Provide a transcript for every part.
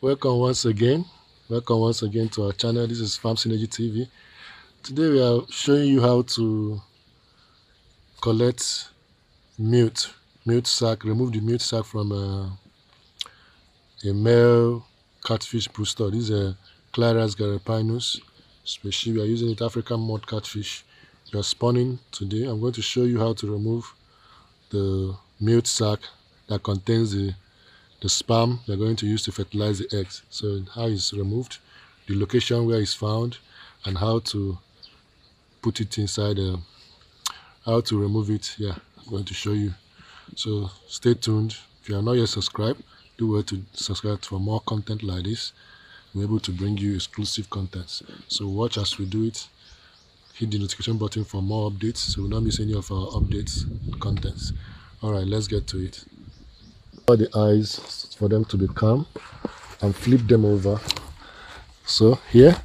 Welcome once again. Welcome once again to our channel. This is Farm Synergy TV. Today we are showing you how to collect mute sac, remove the mute sac from a male catfish brooster. This is a Clarias garipinus species. We are using it African mud catfish. We are spawning today. I'm going to show you how to remove the mute sac that contains the sperm they're going to use to fertilize the eggs. So how it's removed, the location where it's found, and how to put it inside, how to remove it. Yeah, I'm going to show you. So stay tuned. If you are not yet subscribed, do well to subscribe for more content like this. We're able to bring you exclusive contents. So watch as we do it. Hit the notification button for more updates so you will not miss any of our updates contents. Alright, let's get to it. The eyes for them to be calm and flip them over. So here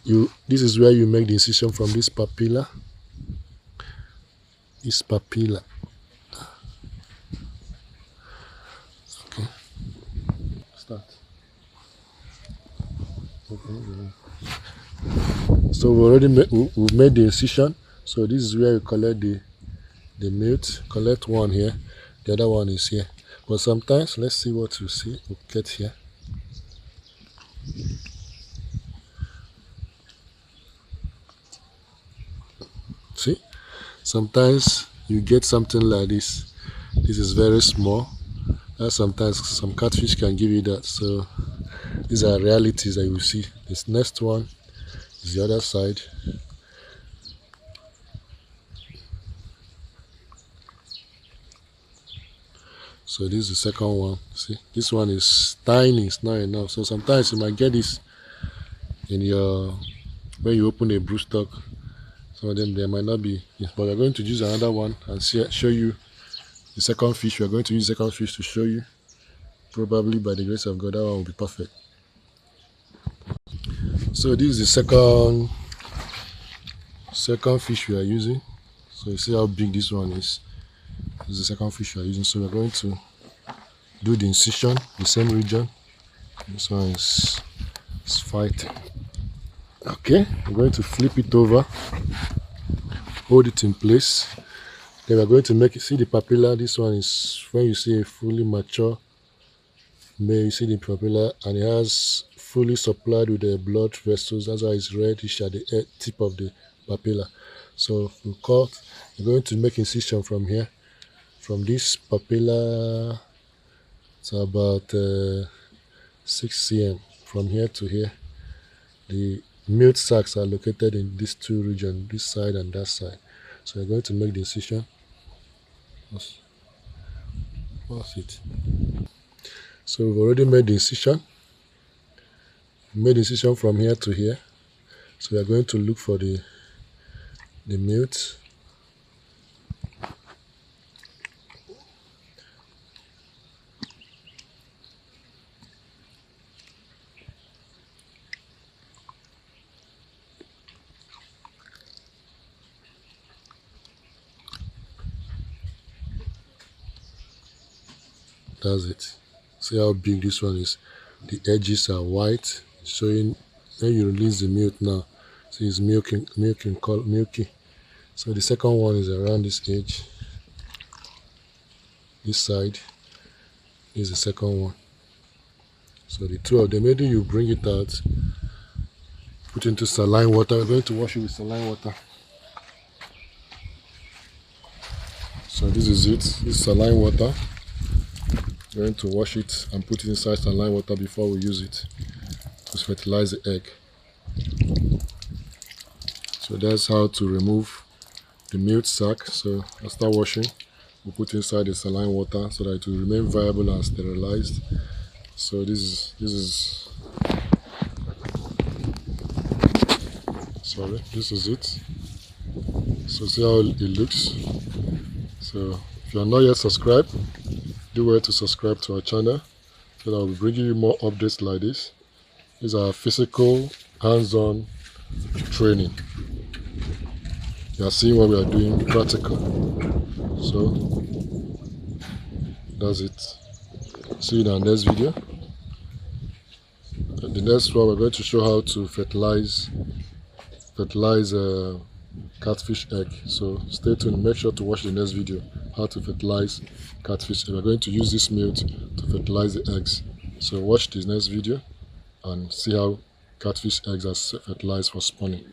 this is where you make the incision from this papilla. Okay, start. Okay. So we've made the incision. So this is where you collect the mute. Collect one here, the other one is here. But sometimes, let's see what you see. We'll get here. See, sometimes you get something like this. This is very small. And sometimes some catfish can give you that. So these are realities that you will see. This next one is the other side. So this is the second one. See, this one is tiny, it's not enough. So sometimes you might get this in your, when you open a broodstock. Some of them, there might not be, but we're going to use another one and show you the second fish. We're going to use the second fish to show you. Probably by the grace of God, that one will be perfect. So this is the second fish we are using. So you see how big this one is. This is the second fish we are using. So we're going to do the incision, the same region. This one is fighting. Okay, I'm going to flip it over, hold it in place. Then we're going to make it, see the papilla. This one is when you see a fully mature male, you see the papilla, and it has fully supplied with the blood vessels. That's why it's reddish at the tip of the papilla. So we're going to make incision from here, from this papilla to about 6 cm from here to here. The mute sacs are located in these two regions, this side and that side. So we're going to make the incision. What's it? So we've already made the incision. We made the incision from here to here. So we're going to look for the mute. That's it. See how big this one is. The edges are white, showing when you release the mute now. See, it's milky. So the second one is around this edge. This side is the second one. So the two of them, maybe you bring it out, put into saline water. We're going to wash it with saline water. So this is it. This is saline water. We're going to wash it and put it inside saline water before we use it to fertilize the egg. So that's how to remove the mute sac. So after washing, we put inside the saline water so that it will remain viable and sterilized. So this is it. So see how it looks. So if you are not yet subscribed, do well to subscribe to our channel so that I'll be bringing you more updates like this. These are physical, hands-on training. You are seeing what we are doing practical. So that's it. See you in our next video. The next one, we're going to show how to fertilize catfish egg. So stay tuned. Make sure to watch the next video, how to fertilize catfish egg. We're going to use this Milt to fertilize the eggs. So watch this next video and see how catfish eggs are fertilized for spawning.